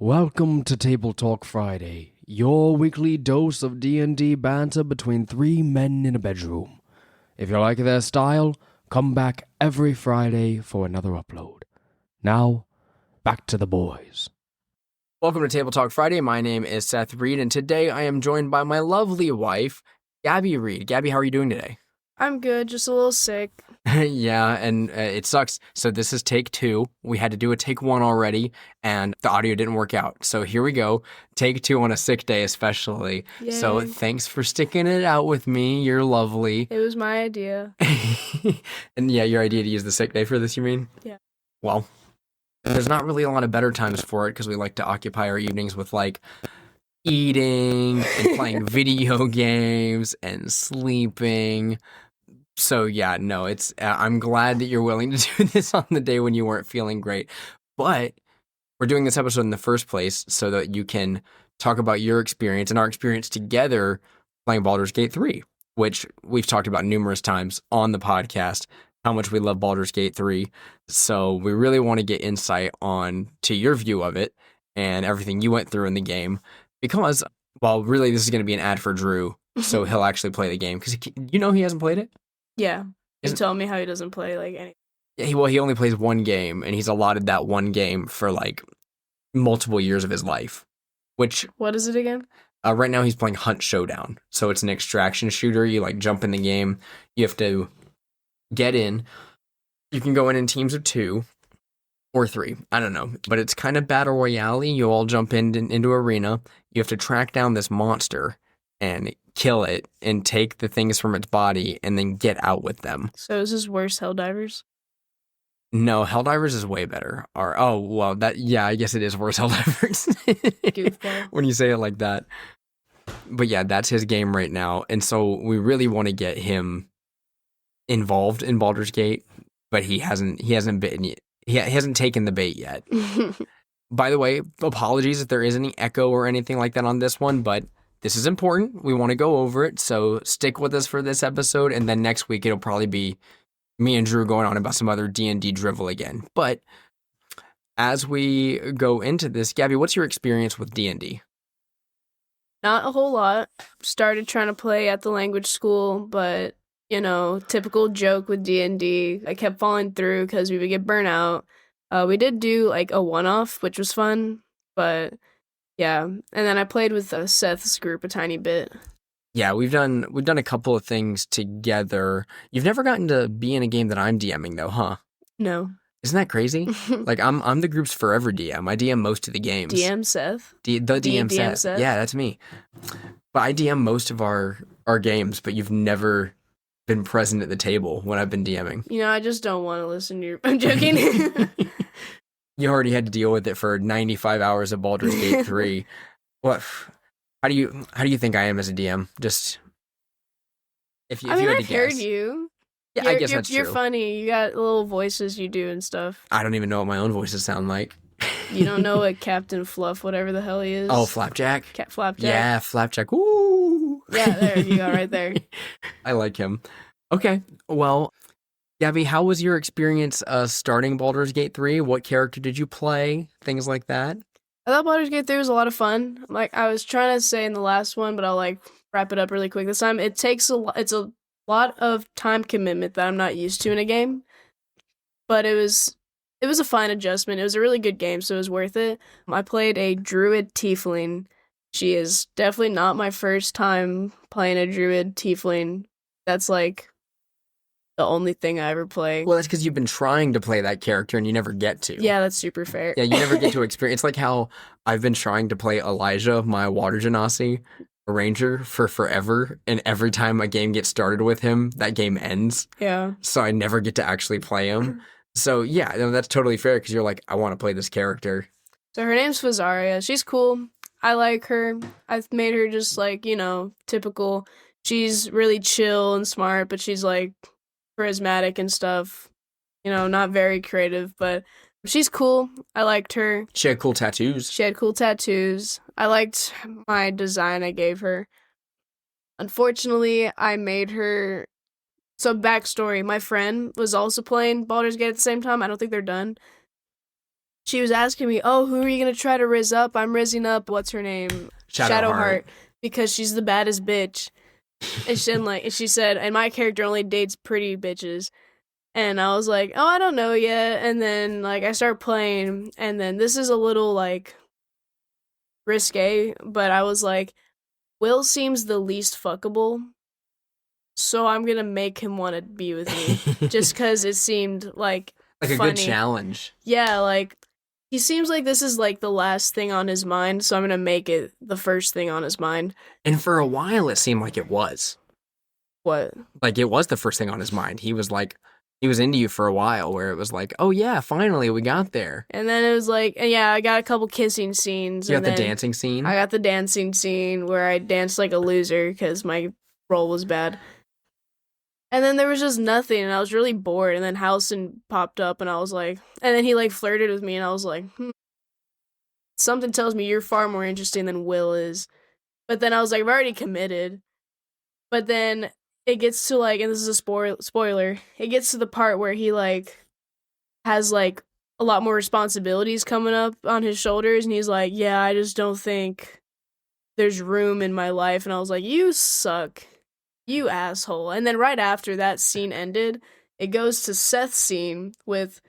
Welcome to Table Talk Friday, your weekly dose of D&D banter between three men in a bedroom. If you like their style, come back every Friday for another upload. Now, back to the boys. Welcome to Table Talk Friday. My name is Seth Reed, and today I am joined by my lovely wife, Gabby Reed. Gabby, how are you doing today? I'm good, just a little sick. Yeah, and it sucks. So this is take 2. We had to do a take 1 already, and the audio didn't work out. So here we go. Take 2 on a sick day especially. Yay. So thanks for sticking it out with me. You're lovely. It was my idea. And yeah, your idea to use the sick day for this, you mean? Yeah. Well, there's not really a lot of better times for it because we like to occupy our evenings with like eating and playing video games and sleeping. So yeah, no, it's I'm glad that you're willing to do this on the day when you weren't feeling great. But we're doing this episode in the first place so that you can talk about your experience and our experience together playing Baldur's Gate 3, which we've talked about numerous times on the podcast, how much we love Baldur's Gate 3. So we really want to get insight on to your view of it and everything you went through in the game. Because, well, really this is going to be an ad for Drew, so he'll actually play the game. Because you know he hasn't played it? Yeah. He told me how he doesn't play like any. Yeah, he only plays one game, and he's allotted that one game for like multiple years of his life. Which What is it again? Right now he's playing Hunt Showdown, so it's an extraction shooter. You like jump in the game, you have to get in. You can go in teams of 2 or 3, I don't know, but it's kind of battle royale. You all jump into arena. You have to track down this monster and kill it and take the things from its body and then get out with them. So is this worse Helldivers? No, Helldivers is way better. Or I guess it is worse Helldivers. Goofball. When you say it like that. But yeah, that's his game right now. And so we really want to get him involved in Baldur's Gate, but he hasn't taken the bait yet. By the way, apologies if there is any echo or anything like that on this one, but this is important. We want to go over it, so stick with us for this episode, and then next week it'll probably be me and Drew going on about some other D&D drivel again. But as we go into this, Gabby, what's your experience with D&D? Not a whole lot. Started trying to play at the language school, but, typical joke with D&D. I kept falling through because we would get burnt out. We did do, like, a one-off, which was fun, but yeah. And then I played with Seth's group a tiny bit. Yeah, we've done a couple of things together. You've never gotten to be in a game that I'm DMing though, huh? No. Isn't that crazy? Like I'm the group's forever DM. I DM most of the games. DM Seth? The DM Seth. Yeah, that's me. But I DM most of our games, but you've never been present at the table when I've been DMing. I just don't want to listen to your... I'm joking. You already had to deal with it for 95 hours of Baldur's Gate 3. What? How do you think I am as a DM? Just if you had to I've guess. heard you. Yeah, I guess that's true. You're funny. You got little voices you do and stuff. I don't even know what my own voices sound like. You don't know what Captain Fluff, whatever the hell he is. Oh, Flapjack. Flapjack. Yeah, Flapjack. Woo! Yeah, there you go, right there. I like him. Okay, well, Gabby, how was your experience starting Baldur's Gate 3? What character did you play? Things like that? I thought Baldur's Gate 3 was a lot of fun. Like I was trying to say in the last one, but I'll wrap it up really quick this time. It's a lot of time commitment that I'm not used to in a game. But it was a fine adjustment. It was a really good game, so it was worth it. I played a druid tiefling. She is definitely not my first time playing a druid tiefling. That's the only thing I ever play. Well, that's because you've been trying to play that character and you never get to. Yeah, that's super fair. Yeah, you never get to experience. It's like how I've been trying to play Elijah, my water genasi, a ranger, for forever. And every time a game gets started with him, that game ends. Yeah. So I never get to actually play him. So yeah, no, that's totally fair because you're like, I want to play this character. So her name's Fazaria. She's cool. I like her. I've made her just typical. She's really chill and smart, but she's charismatic and stuff. Not very creative, but she's cool. I liked her. She had cool tattoos. I liked my design I gave her. Unfortunately, I made her... So, backstory, my friend was also playing Baldur's Gate at the same time. I don't think they're done. she was asking me, oh, who are you going to try to rizz up? I'm rizzing up, what's her name? Shadowheart. Because she's the baddest bitch. And she said, and my character only dates pretty bitches. And I was like, oh, I don't know yet. And then, like, I start playing, and then this is a little, like, risque, but I was like, Will seems the least fuckable, so I'm gonna make him want to be with me, just because it seemed, like a funny. Good challenge. Yeah, like, he seems like this is, like, the last thing on his mind, so I'm gonna make it the first thing on his mind. And for a while, it seemed like it was. What? Like, it was the first thing on his mind. He was into you for a while, where it was like, oh yeah, finally we got there. And then it was like, yeah, I got a couple kissing scenes. You got the dancing scene? I got the dancing scene where I danced like a loser because my role was bad. And then there was just nothing, and I was really bored. And then Halson popped up, and I was like, and then he like flirted with me, and I was like, something tells me you're far more interesting than Will is. But then I was like, I've already committed. But then it gets to, like, and this is a spoiler, it gets to the part where he, like, has, like, a lot more responsibilities coming up on his shoulders, and he's like, yeah, I just don't think there's room in my life, and I was like, you suck, you asshole. And then right after that scene ended, it goes to Seth's scene with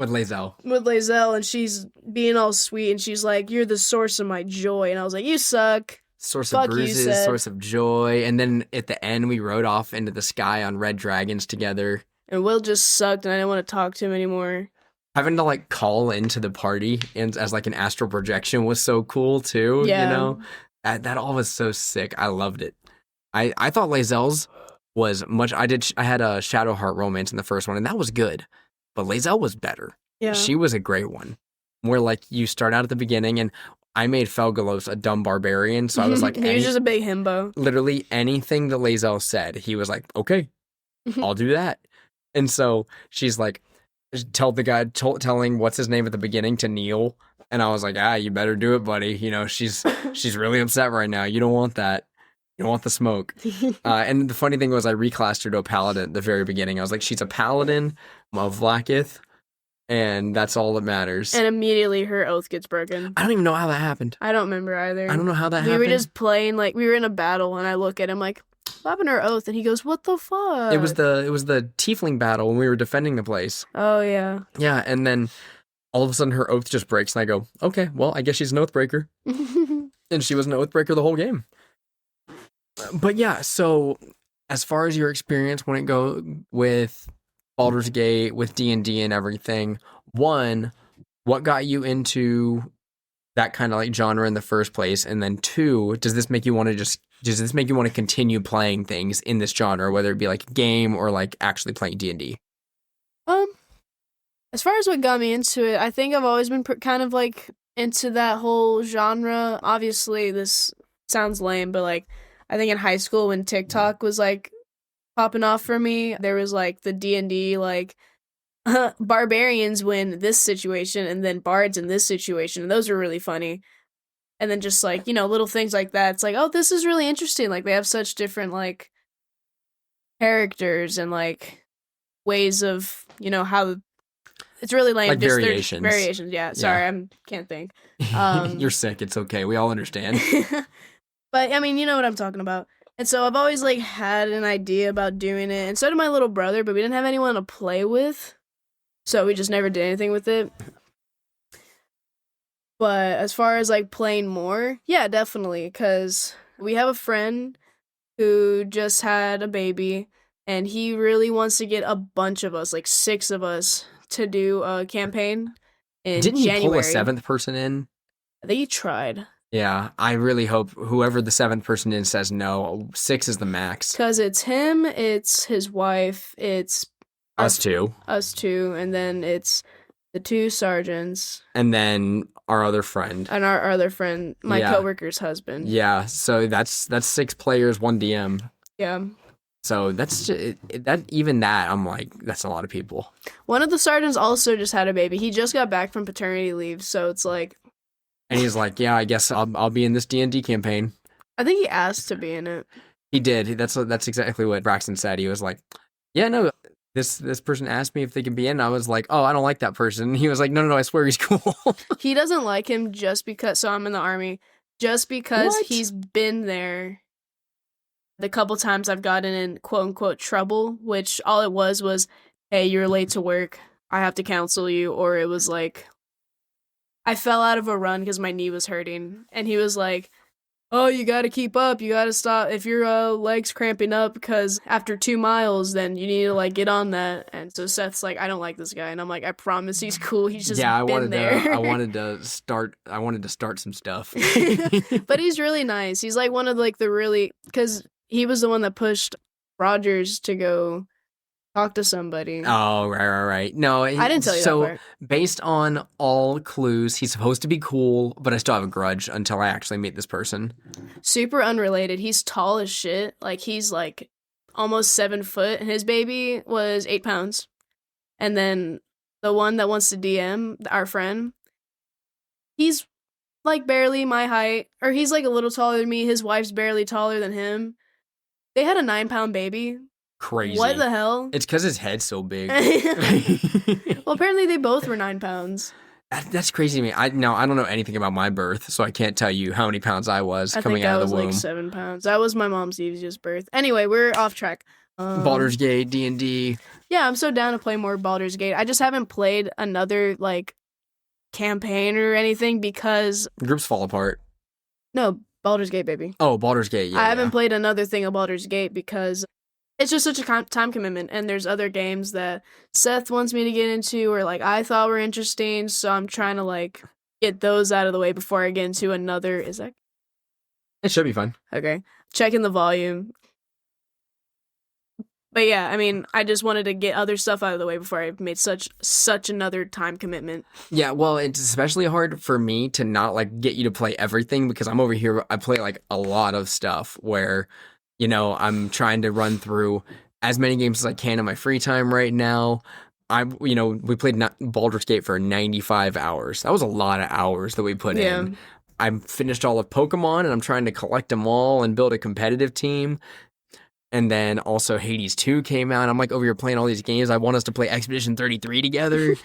Lae'zel, and she's being all sweet, and she's like, you're the source of my joy, and I was like, you suck. Source Fuck of bruises, you, Seth. source of joy. And then at the end, we rode off into the sky on red dragons together. And Will just sucked, and I didn't want to talk to him anymore. Having to, like, call into the party and as, like, an astral projection was so cool, too. Yeah. You know? That all was so sick. I loved it. I thought Lae'zel's was much... I had a Shadowheart romance in the first one, and that was good. But Lae'zel was better. Yeah. She was a great one. Where, like, you start out at the beginning, and I made Felgalos a dumb barbarian, so I was like... he was just a big himbo. Literally anything that Lae'zel said, he was like, okay, I'll do that. And so she's like, tell the guy, telling what's his name at the beginning to kneel. And I was like, you better do it, buddy. You know, she's really upset right now. You don't want that. You don't want the smoke. And the funny thing was I reclassed her to a paladin at the very beginning. I was like, she's a paladin of Vlaakith. And that's all that matters. And immediately her oath gets broken. I don't even know how that happened. I don't remember either. I don't know how that happened. We were just playing, like, we were in a battle, and I look at him like, what happened to her oath? And he goes, what the fuck? It was the tiefling battle when we were defending the place. Oh, yeah. Yeah, and then all of a sudden her oath just breaks, and I go, okay, well, I guess she's an oath breaker. And she was an oath breaker the whole game. But yeah, so as far as your experience when it go with Baldur's Gate, with D&D and everything, one, what got you into that kind of like genre in the first place? And then two, does this make you want to continue playing things in this genre, whether it be like a game or like actually playing D&D? As far as what got me into it, I think I've always been kind of like into that whole genre. Obviously, this sounds lame, but like I think in high school when TikTok was like popping off for me, there was like the D&D like barbarians win this situation and then bards in this situation, and those were really funny. And then just like, you know, little things like that, it's like, oh, this is really interesting, like they have such different like characters and like ways of, you know, how it's really lame, like just variations. Yeah, sorry, I can't think. You're sick, it's okay, we all understand. But I mean, you know what I'm talking about. And so I've always like had an idea about doing it, and so did my little brother, but we didn't have anyone to play with, so we just never did anything with it. But as far as like playing more, yeah, definitely, because we have a friend who just had a baby, and he really wants to get a bunch of us, like 6 of us, to do a campaign in Didn't January. you pull a 7th person in? I think he tried. Yeah, I really hope whoever the 7th person in says no. 6 is the max. Because it's him, it's his wife, it's us two, and then it's the 2 sergeants. And then our other friend. And our other friend, my coworker's husband. Yeah, so that's 6 players, 1 DM. Yeah. So that's I'm like, that's a lot of people. One of the sergeants also just had a baby. He just got back from paternity leave, so it's like... And he's like, yeah, I guess I'll be in this D&D campaign. I think he asked to be in it. He did. That's exactly what Braxton said. He was like, yeah, no, this person asked me if they can be in. I was like, oh, I don't like that person. He was like, no, I swear he's cool. He doesn't like him just because. So I'm in the army. Just because What? he's been there. The couple times I've gotten in quote unquote trouble, which all it was, hey, you're late to work. I have to counsel you. Or it was like, I fell out of a run because my knee was hurting. And he was like, oh, you gotta keep up. You gotta stop. If your leg's cramping up because after 2 miles, then you need to like get on that. And so Seth's like, I don't like this guy. And I'm like, I promise he's cool. He's just I been wanted there. I wanted to start some stuff. But he's really nice. He's like one of like the really, because he was the one that pushed Rogers to go talk to somebody. Oh, right. No, I didn't tell you so that part. based on all clues, he's supposed to be cool, but I still have a grudge until I actually meet this person. Super unrelated. He's tall as shit. Like he's like almost 7 foot, and his baby was 8 pounds. And then the one that wants to DM our friend, he's like barely my height, or he's like a little taller than me. His wife's barely taller than him. They had a 9-pound baby. Crazy. What the hell? It's because his head's so big. Well, apparently they both were 9 pounds. That's crazy to me. I don't know anything about my birth, so I can't tell you how many pounds I was coming out of the womb. I was like 7 pounds. That was my mom's easiest birth. Anyway, we're off track. Baldur's Gate, D&D. Yeah, I'm so down to play more Baldur's Gate. I just haven't played another like campaign or anything because Groups fall apart. no, Baldur's Gate, baby. Oh, Baldur's Gate, yeah. I haven't played another thing of Baldur's Gate because it's just such a time commitment, and there's other games that Seth wants me to get into or like I thought were interesting, so I'm trying to like get those out of the way before I get into another. Is that It should be fun. okay? Checking the volume. But yeah, I mean, I just wanted to get other stuff out of the way before I made such another time commitment. Yeah, well, it's especially hard for me to not like get you to play everything because I'm over here. I play like a lot of stuff where, you know, I'm trying to run through as many games as I can in my free time right now. We played Baldur's Gate for 95 hours. That was a lot of hours that we put in. I finished all of Pokemon and I'm trying to collect them all and build a competitive team. And then also Hades 2 came out. I'm like over here playing all these games. I want us to play Expedition 33 together.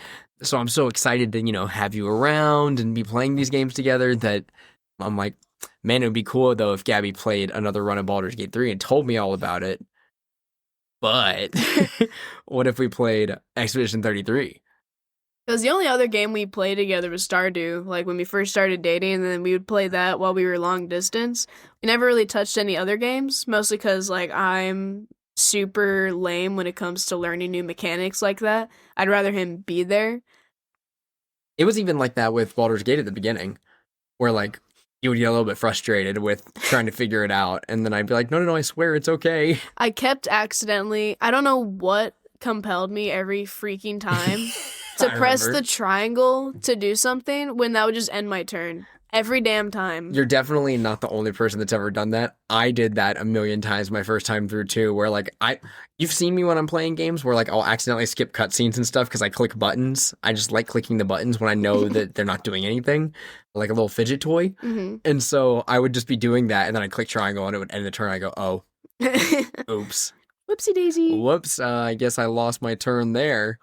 So I'm so excited to, have you around and be playing these games together that I'm like, man, it would be cool though if Gabby played another run of Baldur's Gate 3 and told me all about it. But what if we played Expedition 33? Because the only other game we played together was Stardew, like when we first started dating, and then we would play that while we were long distance. We never really touched any other games, mostly because like I'm super lame when it comes to learning new mechanics like that. I'd rather him be there. It was even like that with Baldur's Gate at the beginning, where like you would get a little bit frustrated with trying to figure it out, and then I'd be like, no, I swear it's okay. I kept accidentally, I don't know what compelled me every freaking time to press the triangle to do something when that would just end my turn. Every damn time. You're definitely not the only person that's ever done that. I did that a million times my first time through too, where like you've seen me when I'm playing games where like I'll accidentally skip cutscenes and stuff because I click buttons. I just like clicking the buttons when I know that they're not doing anything, like a little fidget toy. Mm-hmm. And so I would just be doing that, and then I'd click triangle and it would end the turn. I go, oh, oops. Whoopsie daisy. Whoops, I guess I lost my turn there.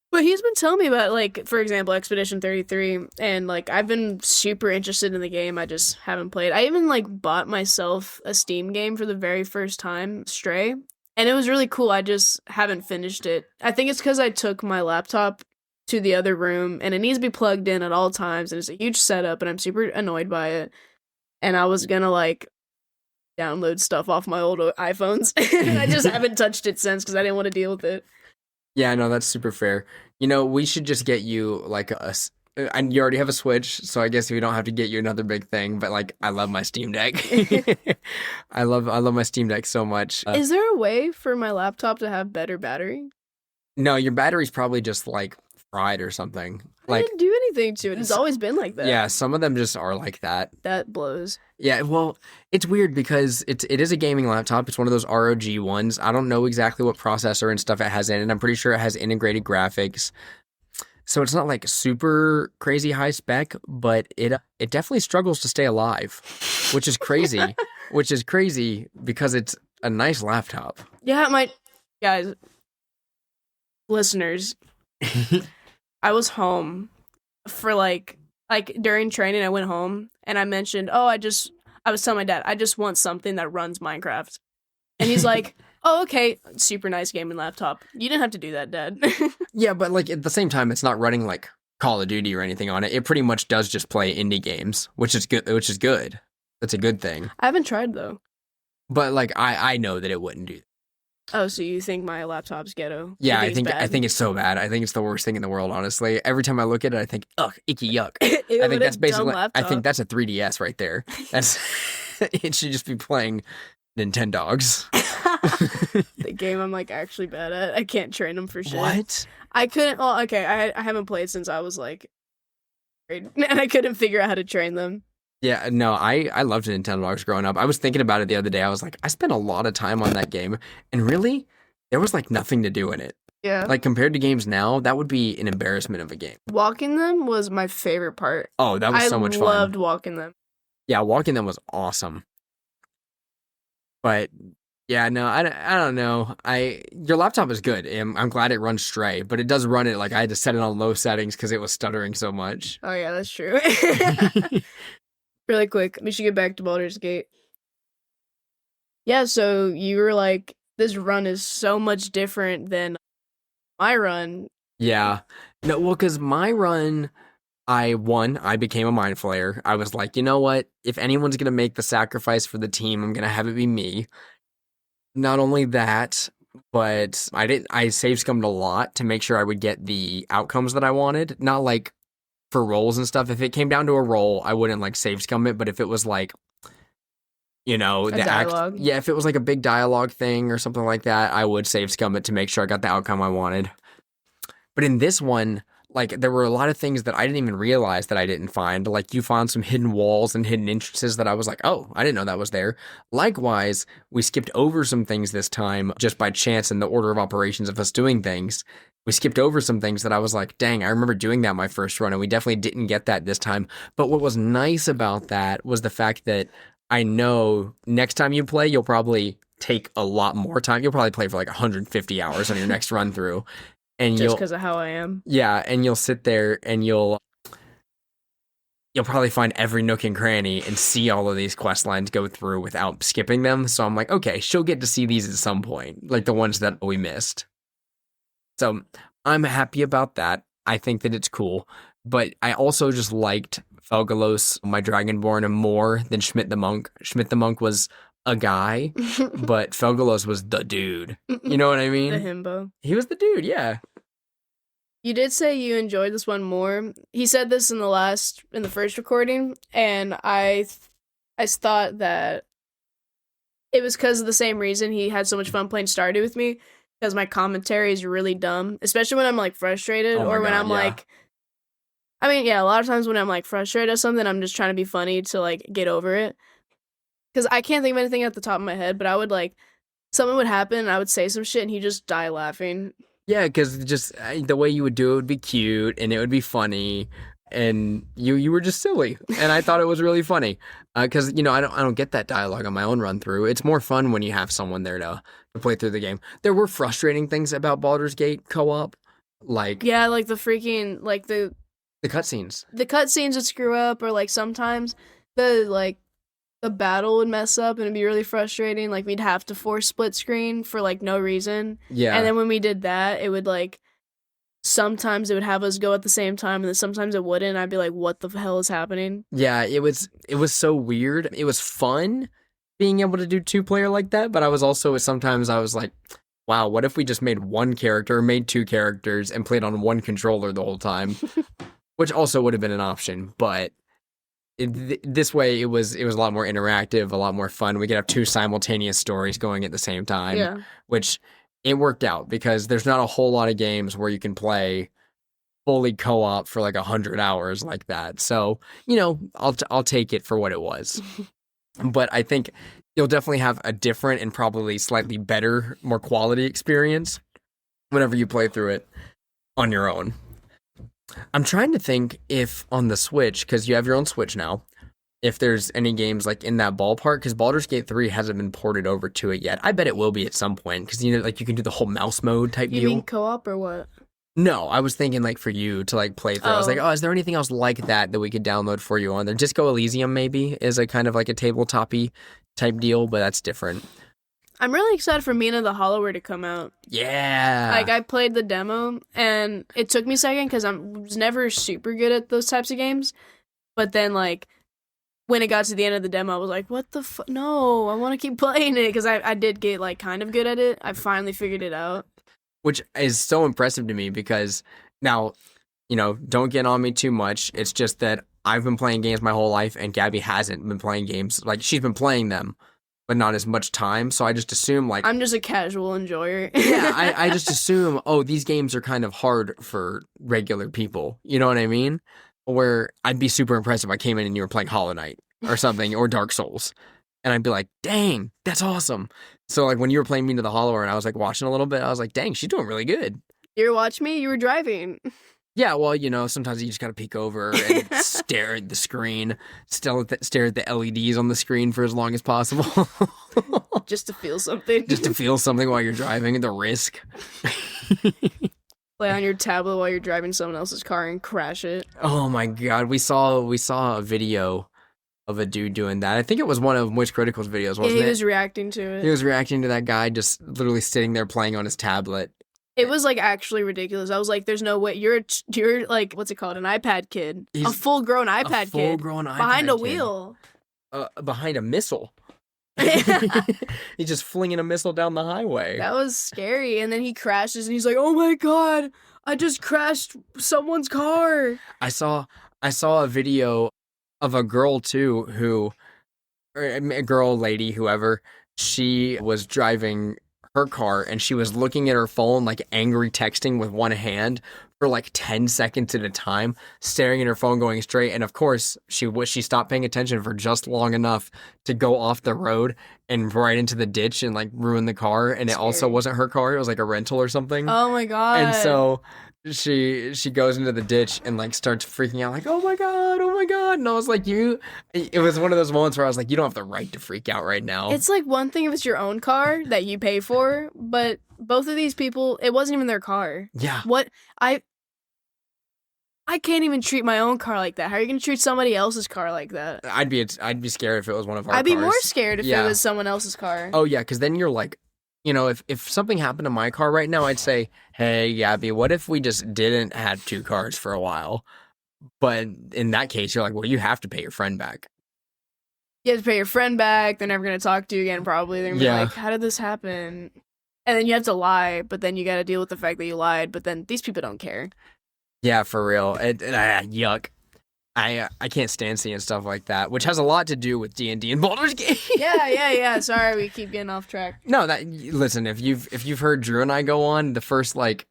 But he's been telling me about, like, for example, Expedition 33, and, like, I've been super interested in the game, I just haven't played. I even, like, bought myself a Steam game for the very first time, Stray, and it was really cool, I just haven't finished it. I think it's because I took my laptop to the other room, and it needs to be plugged in at all times, and it's a huge setup, and I'm super annoyed by it, and I was gonna, like, download stuff off my old iPhones, and I just haven't touched it since, because I didn't want to deal with it. Yeah, no, that's super fair. We should just get you like and you already have a Switch, so I guess we don't have to get you another big thing. But like, I love my Steam Deck. I love my Steam Deck so much. Is there a way for my laptop to have better battery? No, your battery's probably just like fried or something. I didn't do anything to it. It's always been like that. Yeah, some of them just are like that. That blows. Yeah, well, it's weird because it is a gaming laptop. It's one of those ROG ones. I don't know exactly what processor and stuff it has in it. I'm pretty sure it has integrated graphics. So it's not like super crazy high spec, but it definitely struggles to stay alive, which is crazy. Which is crazy because it's a nice laptop. Yeah, guys, Listeners, I was home for like during training. I went home and I mentioned, I was telling my dad, I just want something that runs Minecraft. And he's like, oh, okay, super nice gaming laptop. You didn't have to do that, Dad. Yeah, but like at the same time, it's not running like Call of Duty or anything on it. It pretty much does just play indie games, which is good. That's a good thing. I haven't tried though. But like I know that it wouldn't do that. Oh, so you think my laptop's ghetto? Yeah, I think it's so bad. I think it's the worst thing in the world, honestly. Every time I look at it, I think, ugh, icky yuck. Ew, I think that's basically I think that's a 3DS right there. That's it should just be playing Nintendogs. The game I'm like actually bad at. I can't train them for shit. What? I couldn't. Well, okay, I haven't played since I was like, and I couldn't figure out how to train them. Yeah, no, I loved Nintendogs growing up. I was thinking about it the other day. I was like, I spent a lot of time on that game, and really, there was like nothing to do in it. Yeah. Like compared to games now, that would be an embarrassment of a game. Walking them was my favorite part. Oh, that was so much fun. I loved walking them. Yeah, walking them was awesome. But yeah, no, I don't know. Your laptop is good. I'm glad it runs Stray, but it does run it like I had to set it on low settings because it was stuttering so much. Oh yeah, that's true. Really quick, we should get back to Baldur's Gate. Yeah, so you were like, this run is so much different than my run. Yeah. No, well, because my run, I became a Mind Flayer. I was like, you know what? If anyone's going to make the sacrifice for the team, I'm going to have it be me. Not only that, but I save scummed a lot to make sure I would get the outcomes that I wanted. Not like for roles and stuff. If it came down to a role, I wouldn't like save scum it, but if it was like, you know, the dialogue. If it was like a big dialogue thing or something like that, I would save scum it to make sure I got the outcome I wanted. But in this one, like there were a lot of things that I didn't even realize that I didn't find. Like you found some hidden walls and hidden entrances that I was like, oh, I didn't know that was there. Likewise, we skipped over some things this time just by chance in the order of operations of us doing things. We skipped over some things that I was like, dang, I remember doing that my first run, and we definitely didn't get that this time. But what was nice about that was the fact that I know next time you play, you'll probably take a lot more time. You'll probably play for like 150 hours on your next run through. And just because of how I am. Yeah, and you'll sit there and you'll probably find every nook and cranny and see all of these quest lines go through without skipping them. So I'm like, okay, she'll get to see these at some point, like the ones that we missed. So I'm happy about that. I think that it's cool. But I also just liked Felgalos, my Dragonborn, more than Schmidt the Monk. Schmidt the Monk was a guy, but Felgalos was the dude. You know what I mean? The himbo. He was the dude, yeah. You did say you enjoyed this one more. He said this in the first recording, and I thought that it was because of the same reason he had so much fun playing Stardew with me, because my commentary is really dumb, especially when I'm like frustrated or when I'm like, I mean, yeah, a lot of times when I'm like frustrated at something, I'm just trying to be funny to like get over it. Because I can't think of anything at the top of my head, but I would like, something would happen and I would say some shit and he'd just die laughing. Yeah, because just the way you would do it would be cute and it would be funny, and you were just silly, and I thought it was really funny. Because I don't get that dialogue on my own run through. It's more fun when you have someone there to play through the game. There were frustrating things about Baldur's Gate co-op, like like the freaking like the cutscenes. The cutscenes would screw up, or like sometimes the battle would mess up and it'd be really frustrating. Like we'd have to force split screen for like no reason. Yeah. And then when we did that, it would like sometimes it would have us go at the same time, and then sometimes it wouldn't. I'd be like, what the hell is happening? Yeah, it was so weird. It was fun being able to do 2-player like that, but I was like, wow, what if we just made one character, made 2 characters, and played on one controller the whole time? Which also would have been an option, but this way it was a lot more interactive, a lot more fun. We could have 2 simultaneous stories going at the same time, which it worked out because there's not a whole lot of games where you can play fully co-op for like 100 hours like that. So, I'll take it for what it was. But I think you'll definitely have a different and probably slightly better, more quality experience whenever you play through it on your own. I'm trying to think if on the Switch, because you have your own Switch now, if there's any games like in that ballpark, because Baldur's Gate 3 hasn't been ported over to it yet. I bet it will be at some point, because like you can do the whole mouse mode type You deal. mean co-op or what? No, I was thinking like for you to like play through. I was like, is there anything else like that we could download for you on there? Disco Elysium maybe is a kind of like a tabletop-y type deal, but that's different. I'm really excited for Mina the Hollower to come out. Yeah. Like, I played the demo, and it took me a second because I was never super good at those types of games. But then, like, when it got to the end of the demo, I was like, what the fuck? No, I want to keep playing it, because I did get, like, kind of good at it. I finally figured it out. Which is so impressive to me, because now, don't get on me too much. It's just that I've been playing games my whole life, and Gabby hasn't been playing games. Like, she's been playing them, but not as much time. So I just assume, like... I'm just a casual enjoyer. Yeah, I just assume, these games are kind of hard for regular people. You know what I mean? Where I'd be super impressed if I came in and you were playing Hollow Knight or something, or Dark Souls. And I'd be like, dang, that's awesome. So, like, when you were playing Mina the Hollower and I was, like, watching a little bit, I was like, dang, she's doing really good. You were watching me? You were driving. Yeah, well, sometimes you just gotta peek over and stare at the screen, stare at the LEDs on the screen for as long as possible. Just to feel something. Just to feel something while you're driving, the risk. Play on your tablet while you're driving someone else's car and crash it. Oh my god, we saw a video of a dude doing that. I think it was one of Moist Critical's videos, wasn't it? Yeah, he was reacting to it. He was reacting to that guy just literally sitting there playing on his tablet. It was, like, actually ridiculous. I was like, there's no way. You're like, what's it called? An iPad kid. A full-grown iPad kid. Full-grown iPad behind a kid. wheel. Behind a missile. He's just flinging a missile down the highway. That was scary. And then he crashes and he's like, oh my god, I just crashed someone's car. I saw a video of a girl too or a girl, lady, whoever, she was driving her car and she was looking at her phone, like angry texting with one hand for like 10 seconds at a time, staring at her phone going straight. And of course, she stopped paying attention for just long enough to go off the road and right into the ditch and like ruin the car. And it also wasn't her car. It was like a rental or something. Oh my god. And so she goes into the ditch and like starts freaking out like, oh my god. And I was like, it was one of those moments where I was like, you don't have the right to freak out right now. It's like one thing if it's your own car that you pay for, but both of these people, it wasn't even their car. Yeah. What I can't even treat my own car like that. How are you going to treat somebody else's car like that? I'd be scared if it was one of our cars. I'd be more scared if it was someone else's car. Oh yeah, because then you're like, if something happened to my car right now, I'd say, hey, Gabby, what if we just didn't have two cars for a while? But in that case, you're like, well, you have to pay your friend back. You have to pay your friend back. They're never going to talk to you again, probably. They're going to be like, how did this happen? And then you have to lie, but then you got to deal with the fact that you lied, but then these people don't care. Yeah, for real. Yuck. I can't stand seeing stuff like that, which has a lot to do with D&D and Baldur's Gate. Yeah. Sorry, we keep getting off track. No, listen, if you've heard Drew and I go on, the first like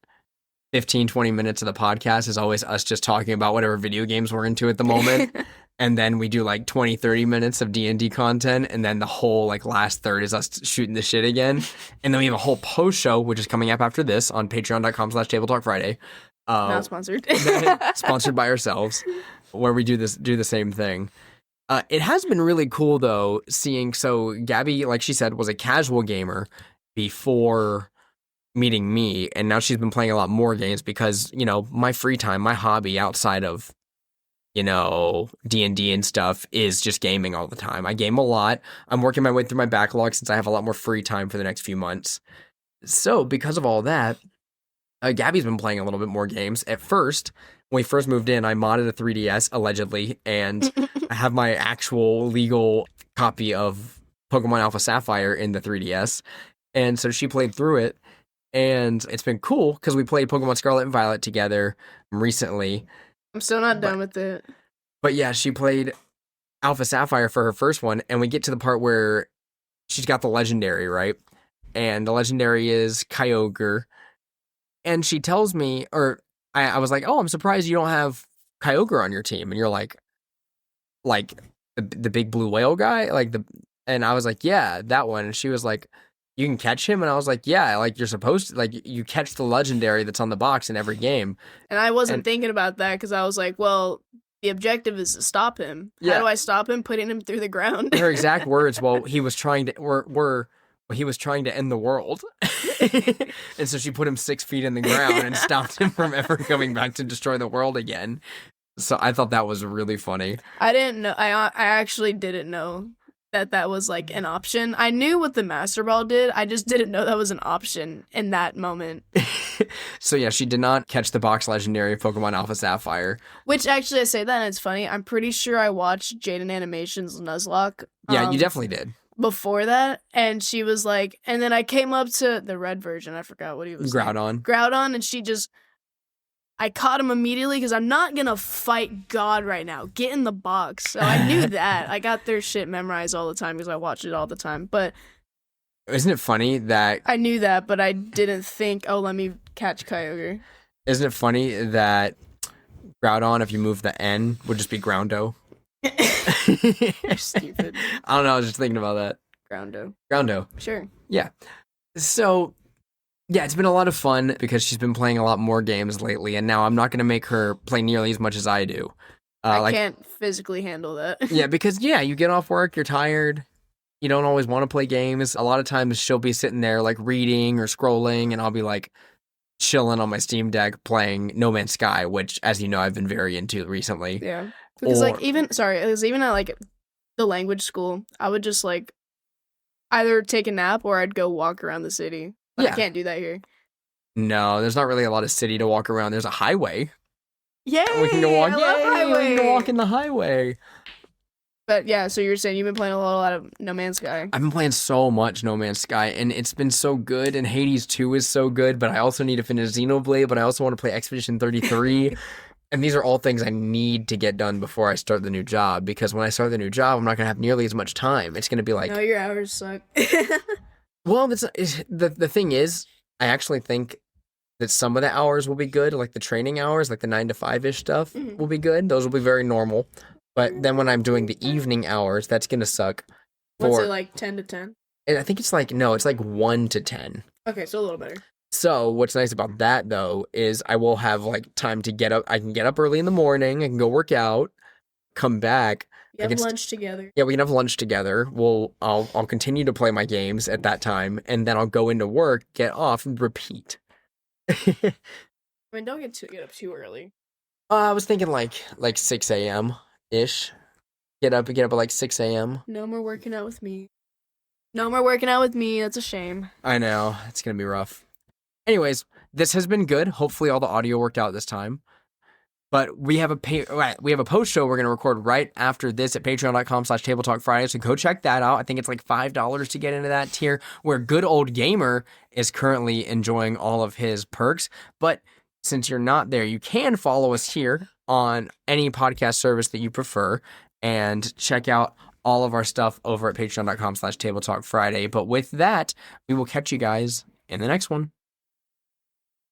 15, 20 minutes of the podcast is always us just talking about whatever video games we're into at the moment. And then we do like 20, 30 minutes of D&D content. And then the whole like last third is us shooting the shit again. And then we have a whole post show, which is coming up after this on patreon.com/tabletalkfriday. Not sponsored. Sponsored by ourselves, where we do the same thing. It has been really cool though, seeing, so Gabby, like she said, was a casual gamer before meeting me, and now she's been playing a lot more games because, my free time, my hobby outside of, D&D and stuff is just gaming all the time. I game a lot. I'm working my way through my backlog since I have a lot more free time for the next few months. So because of all that, Gabby's been playing a little bit more games. At first, when we first moved in, I modded a 3DS, allegedly, and I have my actual legal copy of Pokemon Alpha Sapphire in the 3DS. And so she played through it, and it's been cool because we played Pokemon Scarlet and Violet together recently. I'm still not done with it. But yeah, she played Alpha Sapphire for her first one, and we get to the part where she's got the legendary, right? And the legendary is Kyogre. And she tells me, or I was like, oh, I'm surprised you don't have Kyogre on your team. And you're like the big blue whale guy? And I was like, yeah, that one. And she was like, you can catch him? And I was like, yeah, like you're supposed to, like you catch the legendary that's on the box in every game. And I wasn't thinking about that because I was like, well, the objective is to stop him. Yeah. How do I stop him? Putting him through the ground. Her exact words, well, he was trying to he was trying to end the world. And so she put him 6 feet in the ground and stopped him from ever coming back to destroy the world again. So I thought that was really funny. I didn't know. I actually didn't know that was like an option. I knew what the Master Ball did. I just didn't know that was an option in that moment. So yeah, she did not catch the box legendary Pokemon Alpha Sapphire. Which actually, I say that and it's funny. I'm pretty sure I watched Jaden Animation's Nuzlocke. Yeah, you definitely did. Before that, and she was like, and then I came up to the red version. I forgot what he was. Groudon, and I caught him immediately because I'm not gonna fight God right now. Get in the box. So I knew that. I got their shit memorized all the time because I watched it all the time. But isn't it funny that I knew that, but I didn't think, oh, let me catch Kyogre. Isn't it funny that Groudon, if you move the N, would just be Groundo? You're stupid. I don't know. I was just thinking about that. Groundo. Sure. Yeah. So, yeah, it's been a lot of fun because she's been playing a lot more games lately, and now I'm not going to make her play nearly as much as I do. I can't physically handle that. Yeah, because, you get off work, you're tired, you don't always want to play games. A lot of times she'll be sitting there, like, reading or scrolling, and I'll be, like, chilling on my Steam Deck playing No Man's Sky, which, as you know, I've been very into recently. Yeah. Because, even at, like, the language school, I would just, like, either take a nap or I'd go walk around the city. But I can't do that here. No, there's not really a lot of city to walk around. There's a highway. Yay! We can go walk. I love highway. We can go walk in the highway. But, yeah, so you're saying you've been playing a lot of No Man's Sky. I've been playing so much No Man's Sky, and it's been so good, and Hades 2 is so good, but I also need to finish Xenoblade, but I also want to play Expedition 33. And these are all things I need to get done before I start the new job, because when I start the new job, I'm not going to have nearly as much time. It's going to be like... No, your hours suck. Well, the thing is, I actually think that some of the hours will be good, like the training hours, like the 9 to 5-ish stuff will be good. Those will be very normal. But then when I'm doing the evening hours, that's going to suck. What's it, like 10 to 10? And I think it's like 1 to 10. Okay, so a little better. So what's nice about that, though, is I will have, like, time to get up. I can get up early in the morning. I can go work out, come back. We have lunch together. Yeah, we can have lunch together. I'll continue to play my games at that time, and then I'll go into work, get off, and repeat. I mean, don't get up too early. I was thinking like 6 a.m. ish. Get up at like 6 a.m. No more working out with me. That's a shame. I know. It's going to be rough. Anyways, this has been good. Hopefully all the audio worked out this time. But we have a post show we're going to record right after this at patreon.com/tabletalkfriday. So go check that out. I think it's like $5 to get into that tier, where Good Old Gamer is currently enjoying all of his perks. But since you're not there, you can follow us here on any podcast service that you prefer and check out all of our stuff over at patreon.com/tabletalkfriday. But with that, we will catch you guys in the next one.